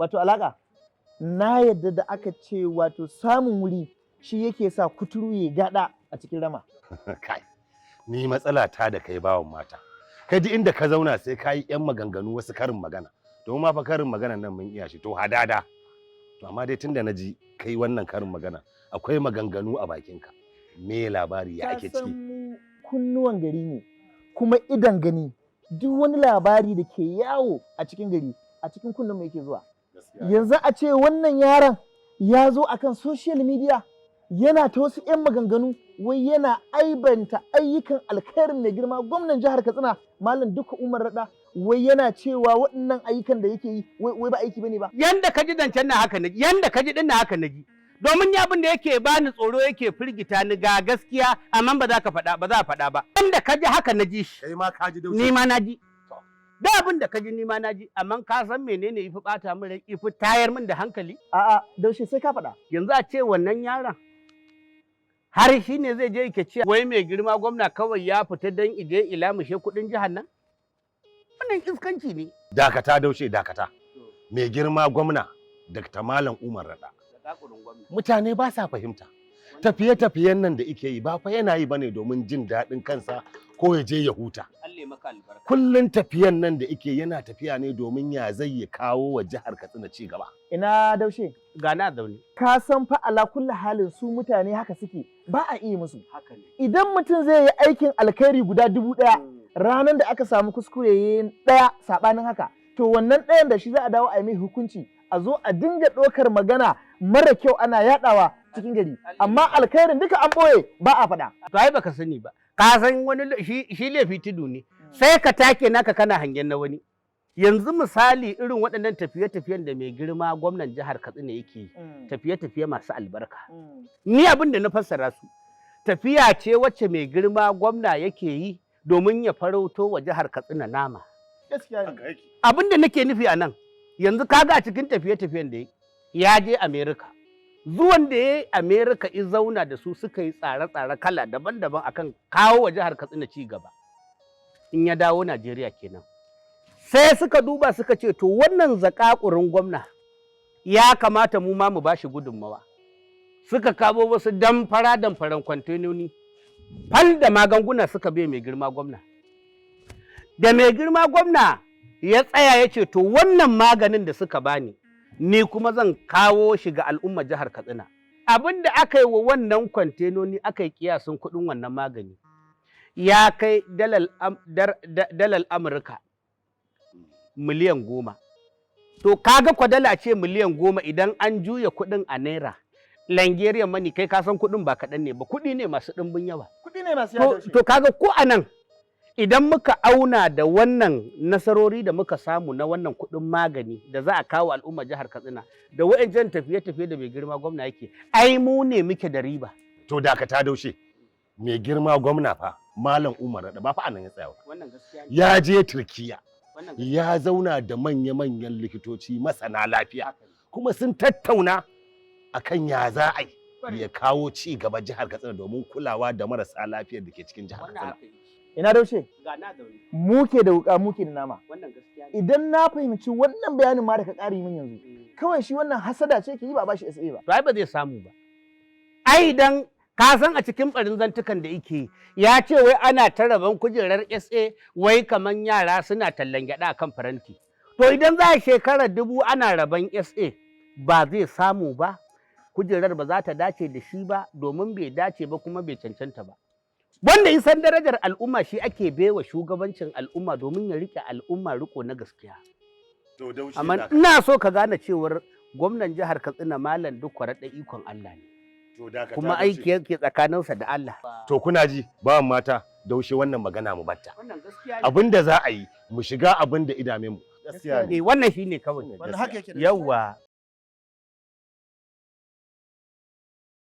wato alaka na yadda da aka ce wato samun wuri shi yake sa kuturu ya gada a cikin rama. Kai, ni matsala ta da kai bawan mata. Kai ji inda ka zauna sai ka yi 'yan maganganu wasu karin magana. Domin ma fa karin magana nan mun iya shi to hadada. To amma dai tunda na ji kai wannan karin magana akwai maganganu a bakinka. Me labari ya ake ciki? Kunnuwan gari ne kuma idan gani duk wani labari da ke yawo a cikin gari a cikin kunnen mu yake zuwa. Yanzu a ce wannan yaron ya zo akan social media yana ta wasu 'yan maganganu wai yana aibanta ayyukan alkhairin mai girma gwamnan jihar Katsina Malam Dukka Umar Rada wai yana cewa waɗannan ayyukan da yake yi wai ba aiki bane ba. Yanda ka ji zancen nan haka naji, yanda ka ji din nan haka naji. Domin ni abin da yake bani tsoro yake firgita ni ga gaskiya amma ba za ka faɗa ba za a faɗa ba. Yanda ka ji haka naji shi. Kai ma ka ji Daushe. Ni ma naji. Da abin da ka ji ni ma naji amma ka san menene ifi bata min rai ifi tayar min da hankali? A'a Daushe sai ka faɗa. Yanzu a ce wannan yaron har shi ne zai je yake ce wai mai girma gwamna kawai ya fita don ije ilamushe kuɗin jihar nan? Wannan iskanci ne. Dakata Daushe dakata. Mai girma gwamna Dr. Malam Umar Rada. Mutane ba sa fahimta. Tafiye-tafiyen nan da ike yi ba fa yana yi bane domin jin daɗin kansa ko ya je ya huta. Kullun tafiyan nan da ike yana tafiya ne domin ya zai ya kawo wa jihar Katsina ci gaba. Ina Daushe. Gana zaune. Ka san fa ala kulli halin su mutane haka suke ba a iya musu. Haka ne. Idan mutum zai yi aikin alkhairi guda 1000 ranar da aka samu kuskure ɗaya saɓanin haka to wannan ɗayan da shi za a dawo a yi mai hukunci a zo a dinga ɗaukar magana mara kyau ana yaɗawa cikin gari amma alkhairin duka an ɓoye ba a faɗa. To ai baka sani ba. Ka san wani shi laifi tudu ne. Sai ka take naka kana hangen na wani. Yanzu misali irin waɗannan tafiye-tafiyen da mai girma gwamnan jihar Katsina yake yi, tafiye-tafiye masu albarka. Ni abin da na fassara su, tafiya ce wacce mai girma gwamna yake yi domin ya farauto wa jihar Katsina nama. Abin da nake nufi a nan, yanzu kaga a cikin tafiye-tafiyen da ya je Amerika. Zuwan da ya yi Amerika in zauna da su suka yi tsare-tsare kala daban-daban akan kawo wa jihar Katsina ci gaba. In ya dawo Najeriya kenan. Sai suka duba suka ce to wannan zakakurin gwamna ya kamata mu ma mu bashi gudunmawa. Suka kawo wasu damfaran kwantenoni fal da magunguna suka bai mai girma gwamna. Da mai girma gwamna ya tsaya ya ce to wannan maganin da suka bani ni kuma zan kawo shi ga al'ummar jihar Katsina. Abin da aka yi wa wannan kwantenoni aka yi kiyasin kuɗin wannan magani ya kai dalal Amurka miliyan 10. To kaga kwadala ce miliyan 10 idan an juya kuɗin a naira. Nigerian money kai ka san kuɗin ba kaɗan ne ba, kuɗi ne masu ɗimbin yawa. Kuɗi ne masu yawa. To kaga ko a nan idan muka auna da wannan nasarori da muka samu na wannan kuɗin magani da za a kawo al'ummar jihar Katsina da wa'ancan tafiye-tafiye da mai girma gwamna yake, ai mu ne muke da riba. To dakata Daushe, mai girma gwamna fa Malam Umar Rada ba fa anan ya tsaya ba. Wannan gaskiya ne. Ya je Turkiya. Ya zauna da manya-manyan likitoci masana lafiya kuma sun tattauna akan ya za a yi ya kawo ci gaba jihar Katsina domin kulawa da marasa lafiyar da ke cikin jihar Katsina. Ina Daushe? Gana zaune. Muke da wuka muke da nama. Wannan gaskiya ne. Idan na fahimci wannan bayanin ma da ka ƙari min yanzu kawai shi wannan hasada ce ke yi ba shi SA ba. To ai ba zai samu ba. Ai dan ka san a cikin ɓarin zantukan da yake ya ce wai ana ta rabon kujerar SA wai kaman yara suna tallan gyaɗa a kan faranti. To idan za a shekarar 1000 ana rabon SA ba zai samu ba, kujerar ba za ta dace da shi ba domin bai dace ba kuma bai cancanta ba. Wanda in san darajar al'umma shi ake baiwa shugabancin al'umma domin ya rike al'umma riko na gaskiya. Amma ina so ka gane cewar gwamnan jihar Katsina Malam Dukka Rada ikon Allah ne. Kuma aiki yake tsakaninsa da Allah. To kuna ji bawan mata Daushe wannan magana mu batta. Abinda za a yi mu shiga abinda idame mu. Wannan shine kawai. Wannan haka yake. Yawwa.